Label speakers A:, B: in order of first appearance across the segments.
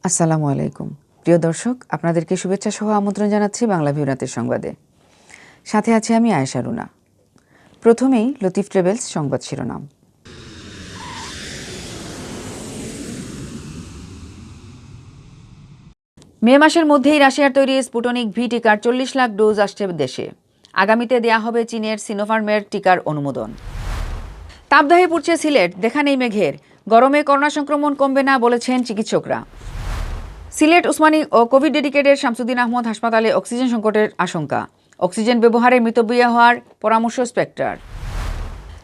A: আসসালামু আলাইকুম প্রিয় দর্শক, আপনাদেরকে শুভেচ্ছা সহ আমন্ত্রণ জানাচ্ছি বাংলাভিউ রাতের সংবাদে। সাথে আছি আমি আয়েশা রুনা। প্রথমেই লতিফ ট্রাভেলস সংবাদ শিরোনাম। মে মাসের মধ্যেই রাশিয়ার তৈরি স্পুটনিক ভি টিকার 40 লাখ ডোজ আসছে দেশে। আগামীতে দেয়া হবে চীনের সিনোফার্মের টিকার অনুমোদন। তাপদাহে পড়ছে সিলেট, দেখা নেই মেঘের। গরমে করোনা সংক্রমণ কমবে না বলেছেন চিকিৎসকরা। সিলেট ওসমানী ও কোভিড ডেডিকেটেড শামসুদ্দিন আহমদ হাসপাতালে অক্সিজেন সংকটের আশঙ্কা। অক্সিজেন ব্যবহারে মিতব্যয়ী হওয়ার পরামর্শ স্পেকট্রার।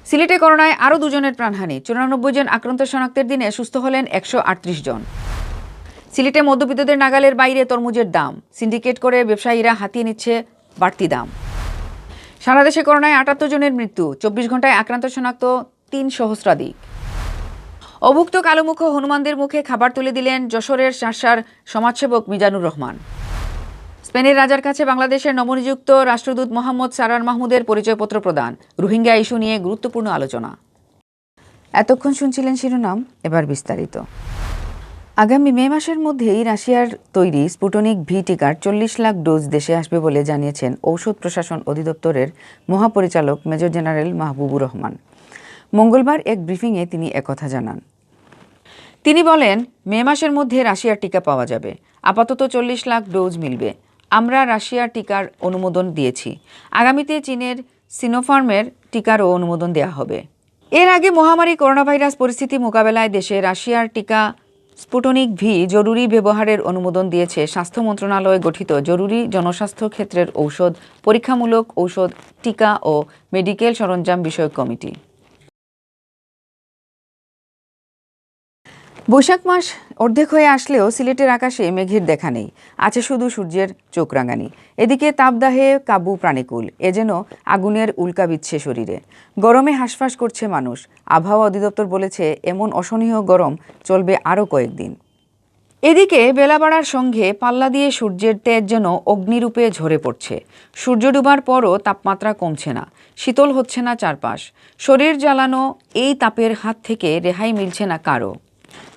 A: সিলেটে করোনায় আরও 2 জনের প্রাণহানি। 94 জন আক্রান্ত শনাক্তের দিনে সুস্থ হলেন 138 জন। সিলেটে মধ্যবিত্তদের নাগালের বাইরে তরমুজের দাম। সিন্ডিকেট করে ব্যবসায়ীরা হাতিয়ে নিচ্ছে বাড়তি দাম। সারা দেশে করোনায় 78 জনের মৃত্যু। 24 ঘন্টায় আক্রান্ত শনাক্ত 3 সহস্রাধিক। অভুক্ত কালোমুখ হনুমানদের মুখে খাবার তুলে দিলেন যশোরের শার্শার সমাজসেবক মিজানুর রহমান। স্পেনের রাজার কাছে বাংলাদেশের নবনিযুক্ত রাষ্ট্রদূত মোহাম্মদ সারার মাহমুদের পরিচয়পত্র প্রদান। রোহিঙ্গা ইস্যু নিয়ে গুরুত্বপূর্ণ আলোচনা। এতক্ষণ শুনছিলেন শিরোনাম, এবার বিস্তারিত। আগামী মে মাসের মধ্যেই রাশিয়ার তৈরি স্পুটনিক ভি টিকার 40 লাখ ডোজ দেশে আসবে বলে জানিয়েছেন ঔষধ প্রশাসন অধিদপ্তরের মহাপরিচালক মেজর জেনারেল মাহবুবুর রহমান। মঙ্গলবার এক ব্রিফিংয়ে তিনি একথা জানান। তিনি বলেন, মে মাসের মধ্যে রাশিয়ার টিকা পাওয়া যাবে। আপাতত 40 লাখ ডোজ মিলবে। আমরা রাশিয়ার টিকার অনুমোদন দিয়েছি। আগামীতে চীনের সিনোফার্মের টিকারও অনুমোদন দেওয়া হবে। এর আগে মহামারী করোনা ভাইরাস পরিস্থিতি মোকাবেলায় দেশে রাশিয়ার টিকা স্পুটনিক ভি জরুরি ব্যবহারের অনুমোদন দিয়েছে স্বাস্থ্য মন্ত্রণালয় গঠিত জরুরি জনস্বাস্থ্য ক্ষেত্রের ঔষধ, পরীক্ষামূলক ঔষধ, টিকা ও মেডিকেল সরঞ্জাম বিষয়ক কমিটি। বৈশাখ মাস অর্ধেক হয়ে আসলেও সিলেটের আকাশে মেঘের দেখা নেই, আছে শুধু সূর্যের চোখ রাঙানি। এদিকে তাপদাহে কাবু প্রাণীকুল, এ যেন আগুনের উল্কা বিচ্ছে শরীরে। গরমে হাঁসফাঁস করছে মানুষ। আবহাওয়া অধিদপ্তর বলেছে, এমন অসহনীয় গরম চলবে আরও কয়েকদিন। এদিকে বেলা বাড়ার সঙ্গে পাল্লা দিয়ে সূর্যের তেজ যেন অগ্নিরূপে ঝরে পড়ছে। সূর্য ডুবার পরও তাপমাত্রা কমছে না, শীতল হচ্ছে না চারপাশ। শরীর জ্বালানো এই তাপের হাত থেকে রেহাই মিলছে না কারও।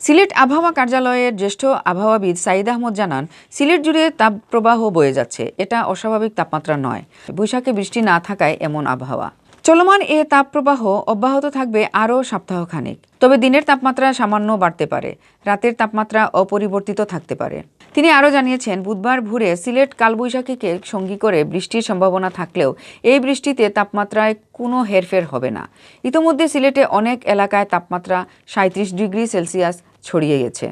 A: সিলেট আবহাওয়া কার্যালয়ের জ্যেষ্ঠ আবহাওয়াবিদ সাইদ আহমদ জানান, সিলেট জুড়ে তাপপ্রবাহ বয়ে যাচ্ছে। এটা অস্বাভাবিক তাপমাত্রা নয়, বৈশাখে বৃষ্টি না থাকায় এমন আবহাওয়া। চলমান এ তাপপ্রবাহ অব্যাহত থাকবে আরও সপ্তাহখানেক। তবে দিনের তাপমাত্রা সামান্য বাড়তে পারে, রাতের তাপমাত্রা অপরিবর্তিত থাকতে পারে। তিনি আরও জানিয়েছেন, বুধবার ভোরে সিলেট কালবৈশাখীকে সঙ্গী করে বৃষ্টির সম্ভাবনা থাকলেও এই বৃষ্টিতে তাপমাত্রায় কোনো হেরফের হবে না। ইতোমধ্যে সিলেটে অনেক এলাকায় তাপমাত্রা 37 ডিগ্রি সেলসিয়াস ছড়িয়ে গেছে।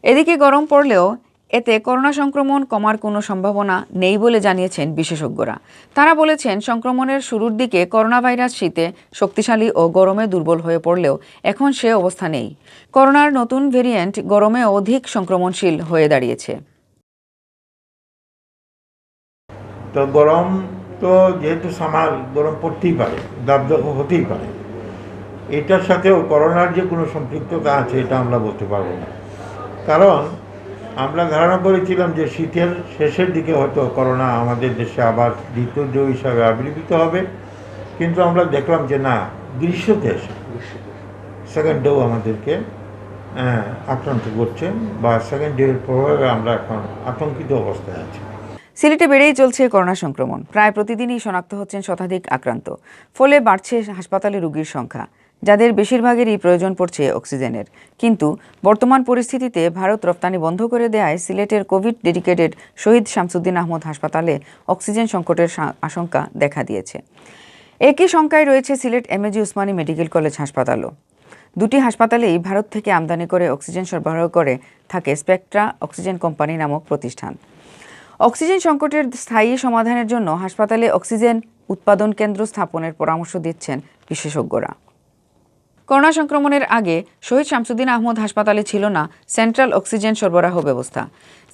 A: এদিকে গরম পড়লেও এতে করোনা সংক্রমণ কমার কোনো সম্ভাবনা নেই বলে জানিয়েছেন বিশেষজ্ঞরা। তারা বলেছেন, সংক্রমণের শুরুর দিকে করোনা ভাইরাস শীতে শক্তিশালী ও গরমে দুর্বল হয়ে পড়লেও এখন সে অবস্থা নেই। করোনার নতুন ভেরিয়েন্ট গরমে অধিক সংক্রমণশীল হয়ে দাঁড়িয়েছে।
B: তো গরম তো যেহেতু সামাল, গরম পড়তেই পারে, দাবদাহ হতেই পারে। এটার সাথেও করোনার যে কোনো সম্পৃক্ততা আছে এটা আমরা বলতে পারবো না। কারণ আমরা ধারণা করেছিলাম যে শীতের শেষের দিকে হয়তো করোনা আমাদের দেশে আবার দ্বিতীয় ঢেউ হিসাবে আবির্ভূত হবে, কিন্তু আমরা দেখলাম যে না, গ্রীষ্মতে এসে সেকেন্ড ঢেউ আমাদেরকে আক্রান্ত করছে, বা সেকেন্ড ঢেউয়ের প্রভাবে আমরা এখন আতঙ্কিত অবস্থায় আছি।
A: সিলেটে বেড়েই চলছে করোনা সংক্রমণ। প্রায় প্রতিদিনই শনাক্ত হচ্ছেন শতাধিক আক্রান্ত। ফলে বাড়ছে হাসপাতালে রোগীর সংখ্যা, যাদের বেশিরভাগেরই প্রয়োজন পড়ছে অক্সিজেনের। কিন্তু বর্তমান পরিস্থিতিতে ভারত রপ্তানি বন্ধ করে দেয়ায় সিলেটের কোভিড ডেডিকেটেড শহীদ শামসুদ্দিন আহমদ হাসপাতালে অক্সিজেন সংকটের আশঙ্কা দেখা দিয়েছে। একই শঙ্কায় রয়েছে Sylhet MAG Osmani medical college হাসপাতালও। দুটি হাসপাতালেই ভারত থেকে আমদানি করে অক্সিজেন সরবরাহ করে থাকে স্পেকট্রা অক্সিজেন কোম্পানি নামক প্রতিষ্ঠান। অক্সিজেন সংকটের স্থায়ী সমাধানের জন্য হাসপাতালে অক্সিজেন উৎপাদন কেন্দ্র স্থাপনের পরামর্শ দিচ্ছেন বিশেষজ্ঞরা। করোনা সংক্রমণের আগে শহীদ শামসুদ্দিন আহমদ হাসপাতালে ছিল না সেন্ট্রাল অক্সিজেন সরবরাহ ব্যবস্থা।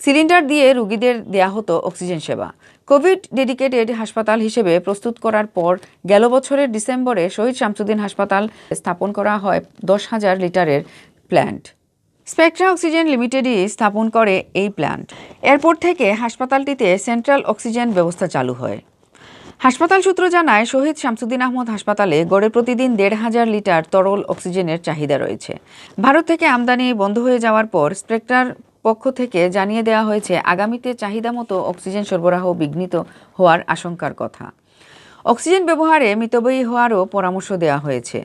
A: সিলিন্ডার দিয়ে রোগীদের দেয়া হতো অক্সিজেন সেবা। কোভিড ডেডিকেটেড হাসপাতাল হিসেবে প্রস্তুত করার পর গেল বছরের ডিসেম্বরে শহীদ শামসুদ্দিন হাসপাতাল স্থাপন করা হয় 10,000 লিটারের প্ল্যান্ট। স্পেকট্রা অক্সিজেন লিমিটেডই স্থাপন করে এই প্ল্যান্ট। এরপর থেকে হাসপাতালটিতে সেন্ট্রাল অক্সিজেন ব্যবস্থা চালু হয়। হাসপাতাল সূত্র জানায়, শহীদ শামসুদ্দিন আহমদ হাসপাতালে গড়ে প্রতিদিন 1,500 লিটার তরল অক্সিজেনের চাহিদা রয়েছে। ভারত থেকে আমদানি বন্ধ হয়ে যাওয়ার পর স্পেকট্রার পক্ষ থেকে জানিয়ে দেওয়া হয়েছে আগামীতে চাহিদা মতো অক্সিজেন সরবরাহ বিঘ্নিত হওয়ার আশঙ্কার কথা। অক্সিজেন ব্যবহারে মিতব্যয়ী হওয়ারও পরামর্শ দেওয়া হয়েছে।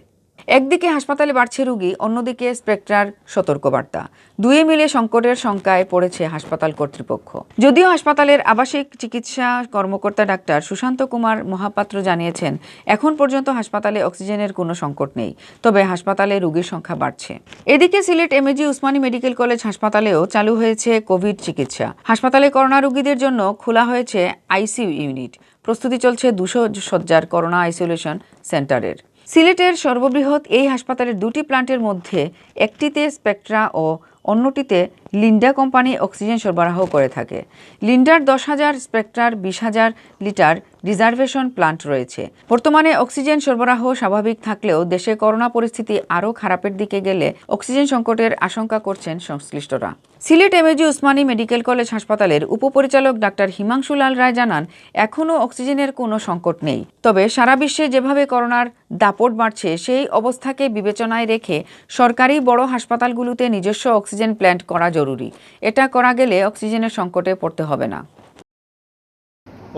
A: একদিকে হাসপাতালে বাড়ছে রোগী, অন্যদিকে স্পেকট্রার সতর্কবার্তা, দুয়ে মিলে সংকটের শঙ্কায় পড়েছে হাসপাতাল কর্তৃপক্ষ। যদিও হাসপাতালের আবাসিক চিকিৎসা কর্মকর্তা ডাক্তার সুশান্ত কুমার মহাপাত্র জানিয়েছেন, এখন পর্যন্ত হাসপাতালে অক্সিজেনের কোনো সংকট নেই, তবে হাসপাতালে রোগীর সংখ্যা বাড়ছে। এদিকে Sylhet MAG Osmani medical college হাসপাতালেও চালু হয়েছে কোভিড চিকিৎসা। হাসপাতালে করোনা রোগীদের জন্য খোলা হয়েছে আইসিইউ ইউনিট। প্রস্তুতি চলছে 200 শয্যার করোনা আইসোলেশন সেন্টারের। সিলেটের সর্ববৃহৎ এই হাসপাতালের দুটি প্ল্যান্টের মধ্যে একটিতে স্পেকট্রা ও অন্যটিতে লিন্ডা কোম্পানি অক্সিজেন সরবরাহ করে থাকে। লিন্ডার 10,000, স্পেকট্রার 20,000 লিটার রিজার্ভেশন প্ল্যান্ট রয়েছে। বর্তমানে অক্সিজেন সরবরাহ স্বাভাবিক থাকলেও দেশে করোনা পরিস্থিতি আরও খারাপের দিকে গেলে অক্সিজেন সংকটের আশঙ্কা করছেন সংশ্লিষ্টরা। Sylhet MAG Osmani medical college হাসপাতালের উপপরিচালক ডাক্তার হিমাংশু লাল রায় জানান, এখনও অক্সিজেনের কোনো সংকট নেই, তবে সারা বিশ্বে যেভাবে করোনার দাপট বাড়ছে সেই অবস্থাকে বিবেচনায় রেখে সরকারি বড় হাসপাতালগুলোতে নিজস্ব অক্সিজেন প্ল্যান্ট করা জরুরি। এটা করা গেলে অক্সিজেনের সংকটে পড়তে হবে না।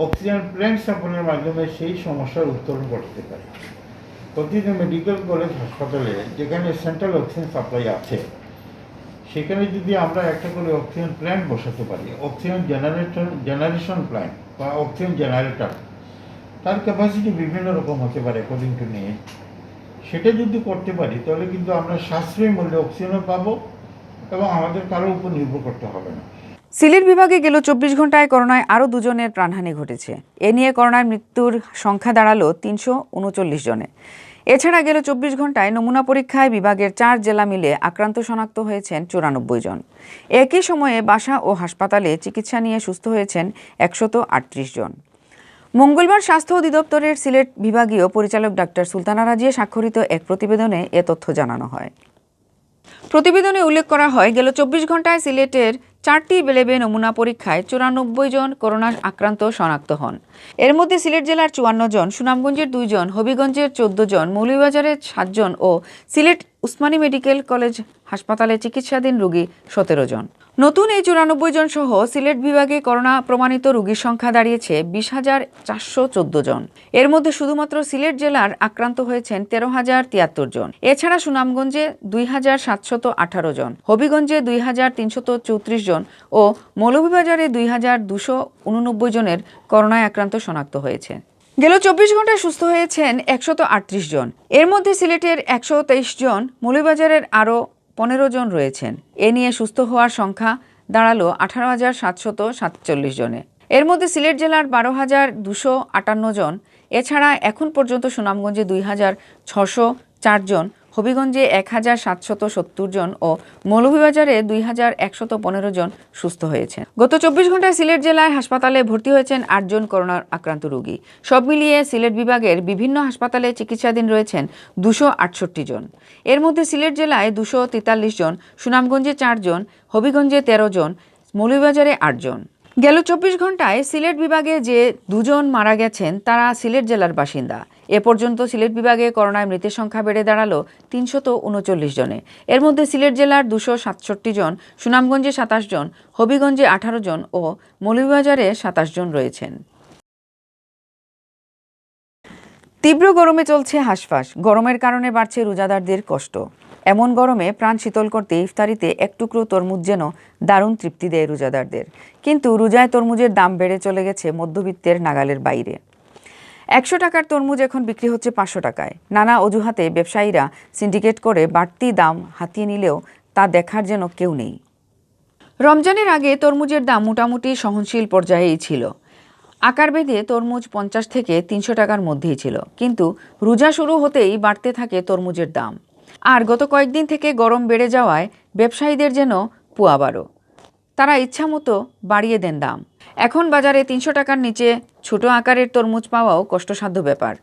B: অক্সিজেন প্ল্যান্ট স্থাপনের মাধ্যমে সেই সমস্যার উত্তরণ করতে পারে। প্রতিটি মেডিকেল কলেজ হাসপাতালে যেখানে সেন্ট্রাল অক্সিজেন সাপ্লাই আছে, সেখানে যদি আমরা একটা করে অক্সিজেন প্ল্যান্ট বসাতে পারি, অক্সিজেন জেনারেশন প্ল্যান্ট বা অক্সিজেন জেনারেটর, তার ক্যাপাসিটি বিভিন্ন রকম হতে পারে অ্যাকর্ডিং টু নিড। সেটা যদি করতে পারি তাহলে কিন্তু আমরা সাশ্রয়ী মূল্যে অক্সিজেনও পাবো এবং আমাদের কারোর উপর নির্ভর করতে হবে না।
A: সিলেট বিভাগে গেল 24 ঘন্টায় করোনায় আরও 2 জনের প্রাণহানি ঘটেছে। এ নিয়ে করোনায় মৃত্যুর সংখ্যা দাঁড়ালো 339 জনে। এছাড়া গেল 24 ঘন্টায় নমুনা পরীক্ষায় বিভাগের 4 জেলা মিলে আক্রান্ত শনাক্ত হয়েছেন 94 জন। একই সময়ে বাসা ও হাসপাতালে চিকিৎসা নিয়ে সুস্থ হয়েছেন 138 জন। মঙ্গলবার স্বাস্থ্য অধিদপ্তরের সিলেট বিভাগীয় পরিচালক ডাক্তার সুলতানা রাজিয়া স্বাক্ষরিত এক প্রতিবেদনে এ তথ্য জানানো হয়। প্রতিবেদনে উল্লেখ করা হয়, গেল 24 ঘন্টায় সিলেটের 4টি ল্যাবে নমুনা পরীক্ষায় 94 জন করোনা আক্রান্ত শনাক্ত হন। এর মধ্যে সিলেট জেলার 54 জন, সুনামগঞ্জের 2 জন, হবিগঞ্জের 14 জন, মৌলভীবাজারের 7 জন ও সিলেট উসমানী মেডিকেল কলেজ হাসপাতালে চিকিৎসাধীন রোগী 17 জন। নতুন এই 94 জন সহ সিলেট বিভাগে করোনা প্রমাণিত রোগীর সংখ্যা দাঁড়িয়েছে 20,414 জন। এর মধ্যে শুধুমাত্র সিলেট জেলার আক্রান্ত হয়েছেন 13,073 জন। এছাড়া সুনামগঞ্জে 2,718 জন, হবিগঞ্জে 2,334 জন ও মৌলভীবাজারে 2,289 জনের করোনায় আক্রান্ত শনাক্ত হয়েছে। গেল 24 ঘন্টায় সুস্থ হয়েছেন 138 জন। এর মধ্যে সিলেটের 123 জন, মৌলভীবাজারের আরও 15 জন রয়েছেন। এ নিয়ে সুস্থ হওয়ার সংখ্যা দাঁড়ালো 18,747 জনে। এর মধ্যে সিলেট জেলার 12,258 জন। এছাড়া এখন পর্যন্ত সুনামগঞ্জে 2,604 জন, হবিগঞ্জে 1,770 জন ও মৌলভীবাজারে 2,115 জন সুস্থ হয়েছেন। গত 24 ঘন্টায় সিলেট জেলায় হাসপাতালে ভর্তি হয়েছেন 8 জন করোনা আক্রান্ত রোগী। সব মিলিয়ে সিলেট বিভাগের বিভিন্ন হাসপাতালে চিকিৎসাধীন রয়েছেন 268 জন। এর মধ্যে সিলেট জেলায় 243 জন, সুনামগঞ্জে 4 জন, হবিগঞ্জে 13 জন, মৌলভীবাজারে 8 জন। গেল 24 ঘন্টায় সিলেট বিভাগে যে 2 জন মারা গেছেন তারা সিলেট জেলার বাসিন্দা। এ পর্যন্ত সিলেট বিভাগে করোনায় মৃতের সংখ্যা বেড়ে দাঁড়ালো 339 জনে। এর মধ্যে সিলেট জেলার 267 জন, সুনামগঞ্জে 27 জন, হবিগঞ্জে 18 জন ও মৌলভীবাজারে 27 জন রয়েছেন। তীব্র গরমে চলছে হাঁসফাঁস। গরমের কারণে বাড়ছে রোজাদারদের কষ্ট। এমন গরমে প্রাণ শীতল করতে ইফতারিতে এক টুকরো তরমুজ যেন দারুণ তৃপ্তি দেয় রোজাদারদের। কিন্তু রোজায় তরমুজের দাম বেড়ে চলে গেছে মধ্যবিত্তের নাগালের বাইরে। 100 টাকার তরমুজ এখন বিক্রি হচ্ছে 500 টাকায়। নানা অজুহাতে ব্যবসায়ীরা সিন্ডিকেট করে বাড়তি দাম হাতিয়ে নিলেও তা দেখার যেন কেউ নেই। রমজানের আগে তরমুজের দাম মোটামুটি সহনশীল পর্যায়েই ছিল। আকার ভেদে তরমুজ 50 থেকে 300 টাকার মধ্যেই ছিল, কিন্তু রোজা শুরু হতেই বাড়তে থাকে তরমুজের দাম। আর গত কয়েকদিন থেকে গরম বেড়ে যাওয়ায় ব্যবসায়ীদের যেন পুয়াবারো। তারা ইচ্ছামতো বাড়িয়ে দেন দাম। এখন বাজারে 300 টাকার নিচে ছোট আকারের তরমুজ পাওয়াও কষ্টসাধ্য ব্যাপার।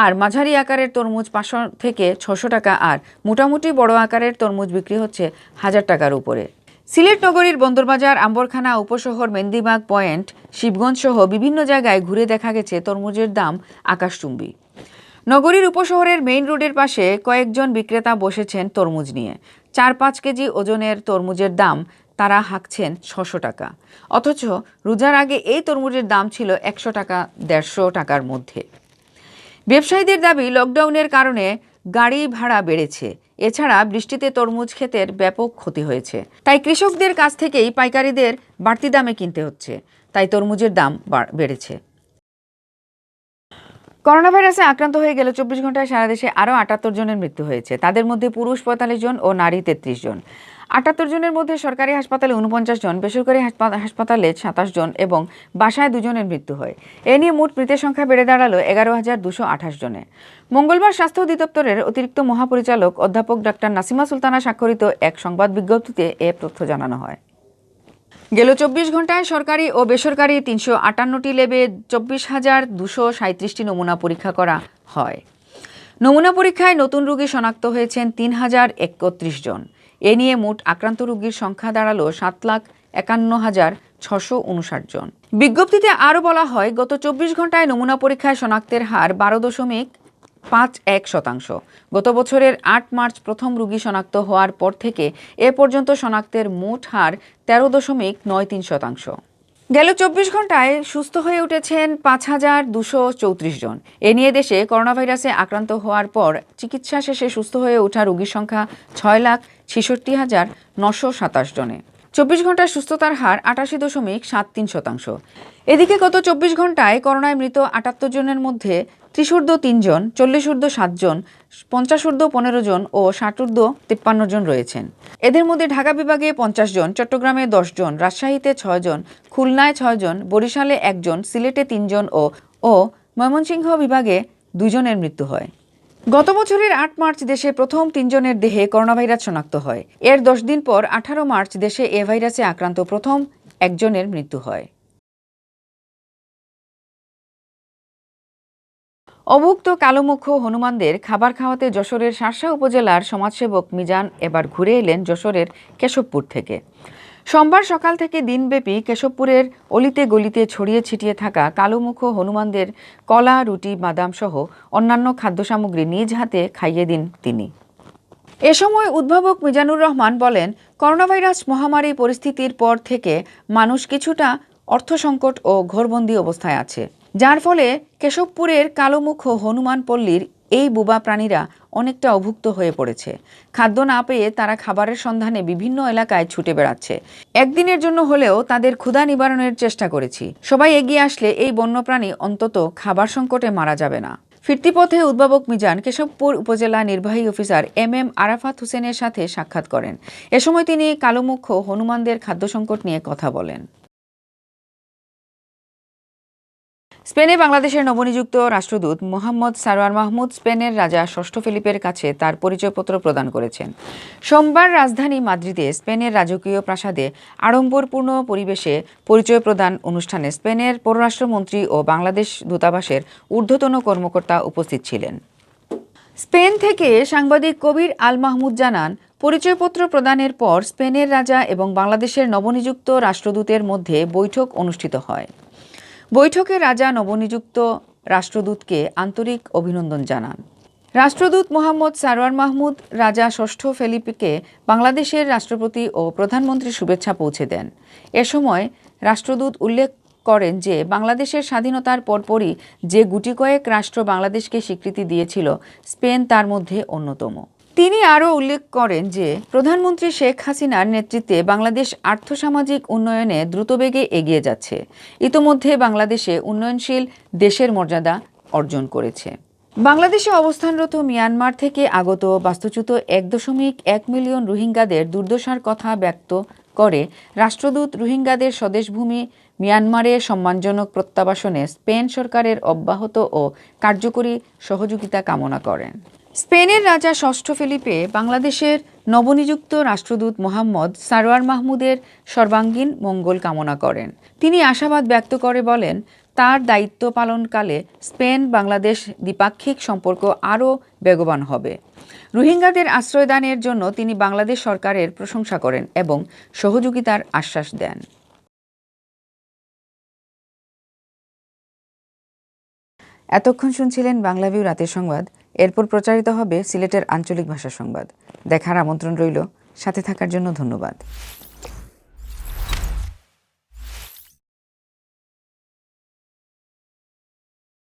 A: আর মাঝারি আকারের তরমুজ 500 থেকে 600 টাকা, আর মোটামুটি বড় আকারের তরমুজ বিক্রি হচ্ছে 1000 টাকার উপরে। সিলেট নগরীর বন্দরবাজার, আম্বরখানা উপশহর, মেন্দিবাগ পয়েন্ট, শিবগঞ্জ সহ বিভিন্ন জায়গায় ঘুরে দেখা গেছে তরমুজের দাম আকাশচুম্বী। নগরীর উপশহরের মেইন রোডের পাশে কয়েকজন বিক্রেতা বসেছেন তরমুজ নিয়ে। 4-5 কেজি ওজনের তরমুজের দাম তারা হাঁকছেন 600 টাকা। অথচ রোজার আগে এই তরমুজের দাম ছিল 100 টাকা 150 টাকার মধ্যে। ব্যবসায়ীদের দাবি, লকডাউনের কারণে গাড়ি ভাড়া বেড়েছে। এছাড়া বৃষ্টিতে তরমুজ ক্ষেতের ব্যাপক ক্ষতি হয়েছে, তাই কৃষকদের কাছ থেকেই পাইকারিদের বাড়তি দামে কিনতে হচ্ছে, তাই তরমুজের দাম বেড়েছে। করোনা ভাইরাসে আক্রান্ত হয়ে গেল 24 ঘন্টায় সারা দেশে আরও 78 জনের মৃত্যু হয়েছে। তাদের মধ্যে পুরুষ 45 জন ও নারী 33 জন। 78 জনের মধ্যে সরকারি হাসপাতালে 49 জন, বেসরকারি হাসপাতালে 27 জন এবং বাসায় 2 জনের মৃত্যু হয়। এ নিয়ে মোট মৃতের সংখ্যা বেড়ে দাঁড়ালো 11,228 জনে। মঙ্গলবার স্বাস্থ্য অধিদপ্তরের অতিরিক্ত মহাপরিচালক অধ্যাপক ডাক্তার নাসিমা সুলতানা স্বাক্ষরিত এক সংবাদ বিজ্ঞপ্তিতে এ তথ্য জানানো হয়। গেল 24 ঘন্টায় সরকারি ও বেসরকারি 358টি ল্যাবে 24,237টি নমুনা পরীক্ষা করা হয়। নমুনা পরীক্ষায় নতুন রোগী শনাক্ত হয়েছেন 3,031 জন। এ নিয়ে মোট আক্রান্ত রোগীর সংখ্যা দাঁড়ালো 7,51,659 জন। বিজ্ঞপ্তিতে আরও বলা হয়, গত 24 ঘন্টায় নমুনা পরীক্ষায় শনাক্তের হার 12.51%। গত বছরের 8 মার্চ প্রথম রোগী শনাক্ত হওয়ার পর থেকে এ পর্যন্ত শনাক্তের মোট হার 13.93%। গেল 24 ঘন্টায় সুস্থ হয়ে উঠেছেন 5,234 জন। এ নিয়ে দেশে করোনা ভাইরাসে আক্রান্ত হওয়ার পর চিকিৎসা শেষে সুস্থ হয়ে ওঠা রোগীর সংখ্যা 6,66,927 জনে। 24 ঘন্টায় সুস্থতার হার 88.73%। এদিকে গত 24 ঘন্টায় করোনায় মৃত 78 জনের মধ্যে 30 3 জন, 40 7 জন, 50 15 জন ও 60 53 জন রয়েছেন। এদের মধ্যে ঢাকা বিভাগে 50 জন, চট্টগ্রামে 10 জন, রাজশাহীতে 6 জন, খুলনায় 6 জন, বরিশালে 1 জন, সিলেটে 3 জন ও ময়মনসিংহ বিভাগে 2 জনের মৃত্যু হয়। গত বছরের 8 মার্চ দেশে প্রথম 3 জনের দেহে করোনা ভাইরাস শনাক্ত হয়। এর 10 দিন পর 18 মার্চ দেশে এ ভাইরাসে আক্রান্ত প্রথম 1 জনের মৃত্যু হয়। অভুক্ত কালোমুখ হনুমানদের খাবার খাওয়াতে যশোরের শার্শা উপজেলার সমাজসেবক মিজান এবার ঘুরে এলেন যশোরের কেশবপুর থেকে। সোমবার সকাল থেকে দিনব্যাপী কেশবপুরের অলিতে গলিতে ছড়িয়ে ছিটিয়ে থাকা কালোমুখ হনুমানদের কলা, রুটি, বাদাম সহ অন্যান্য খাদ্য সামগ্রী নিজ হাতে খাইয়ে দিন তিনি। এ সময় উদ্ভাবক মিজানুর রহমান বলেন, করোনা ভাইরাস মহামারী পরিস্থিতির পর থেকে মানুষ কিছুটা অর্থ সংকট ও ঘরবন্দি অবস্থায় আছে, যার ফলে কেশবপুরের কালোমুখ হনুমান পল্লীর এই বোবা প্রাণীরা অনেকটা অভুক্ত হয়ে পড়েছে। খাদ্য না পেয়ে তারা খাবারের সন্ধানে বিভিন্ন এলাকায় ছুটে বেড়াচ্ছে। একদিনের জন্য হলেও তাদের ক্ষুধা নিবারণের চেষ্টা করেছি। সবাই এগিয়ে আসলে এই বন্যপ্রাণী অন্তত খাবার সংকটে মারা যাবে না। ফিরতি পথে উদ্ভাবক মিজান কেশবপুর উপজেলা নির্বাহী অফিসার এম আরাফাত হোসেনের সাথে সাক্ষাৎ করেন। এ সময় তিনি কালোমুখ হনুমানদের খাদ্য সংকট নিয়ে কথা বলেন। স্পেনে বাংলাদেশের নবনিযুক্ত রাষ্ট্রদূত মোহাম্মদ সারওয়ার মাহমুদ স্পেনের রাজা ষষ্ঠ ফিলিপের কাছে তার পরিচয়পত্র প্রদান করেছেন। সোমবার রাজধানী মাদ্রিদে স্পেনের রাজকীয় প্রাসাদে আড়ম্বরপূর্ণ পরিবেশে পরিচয় প্রদান অনুষ্ঠানে স্পেনের পররাষ্ট্রমন্ত্রী ও বাংলাদেশ দূতাবাসের ঊর্ধ্বতন কর্মকর্তা উপস্থিত ছিলেন। স্পেন থেকে সাংবাদিক কবির আল মাহমুদ জানান, পরিচয়পত্র প্রদানের পর স্পেনের রাজা এবং বাংলাদেশের নবনিযুক্ত রাষ্ট্রদূতের মধ্যে বৈঠক অনুষ্ঠিত হয়। বৈঠকে রাজা নবনিযুক্ত রাষ্ট্রদূতকে আন্তরিক অভিনন্দন জানান। রাষ্ট্রদূত মোহাম্মদ সারওয়ার মাহমুদ রাজা ষষ্ঠ ফেলিপেকে বাংলাদেশের রাষ্ট্রপতি ও প্রধানমন্ত্রী শুভেচ্ছা পৌঁছে দেন। এ সময় রাষ্ট্রদূত উল্লেখ করেন যে বাংলাদেশের স্বাধীনতার পরপরই যে গুটি কয়েক রাষ্ট্র বাংলাদেশকে স্বীকৃতি দিয়েছিল, স্পেন তার মধ্যে অন্যতম। তিনি আরও উল্লেখ করেন যে প্রধানমন্ত্রী শেখ হাসিনার নেতৃত্বে বাংলাদেশ আর্থসামাজিক উন্নয়নে দ্রুতবেগে এগিয়ে যাচ্ছে। ইতোমধ্যে বাংলাদেশে উন্নয়নশীল দেশের মর্যাদা অর্জন করেছে। বাংলাদেশে অবস্থানরত মিয়ানমার থেকে আগত বাস্তুচ্যুত 1.1 মিলিয়ন রোহিঙ্গাদের দুর্দশার কথা ব্যক্ত করে রাষ্ট্রদূত রোহিঙ্গাদের স্বদেশভূমি মিয়ানমারে সম্মানজনক প্রত্যাবাসনে স্পেন সরকারের অব্যাহত ও কার্যকরী সহযোগিতা কামনা করেন। স্পেনের রাজা ষষ্ঠ ফিলিপে বাংলাদেশের নবনিযুক্ত রাষ্ট্রদূত মোহাম্মদ সারওয়ার মাহমুদের সর্বাঙ্গীন মঙ্গল কামনা করেন। তিনি আশাবাদ ব্যক্ত করে বলেন, তার দায়িত্ব পালনকালে স্পেন বাংলাদেশ দ্বিপাক্ষিক সম্পর্ক আরও বেগবান হবে। রোহিঙ্গাদের আশ্রয়দানের জন্য তিনি বাংলাদেশ সরকারের প্রশংসা করেন এবং সহযোগিতার আশ্বাস দেন। এতক্ষণ শুনছিলেন বাংলাভিউ রাতের সংবাদ। এরপর প্রচারিত হবে সিলেটের আঞ্চলিক ভাষা সংবাদ। দেখার আমন্ত্রণ রইল। সাথে থাকার জন্য ধন্যবাদ।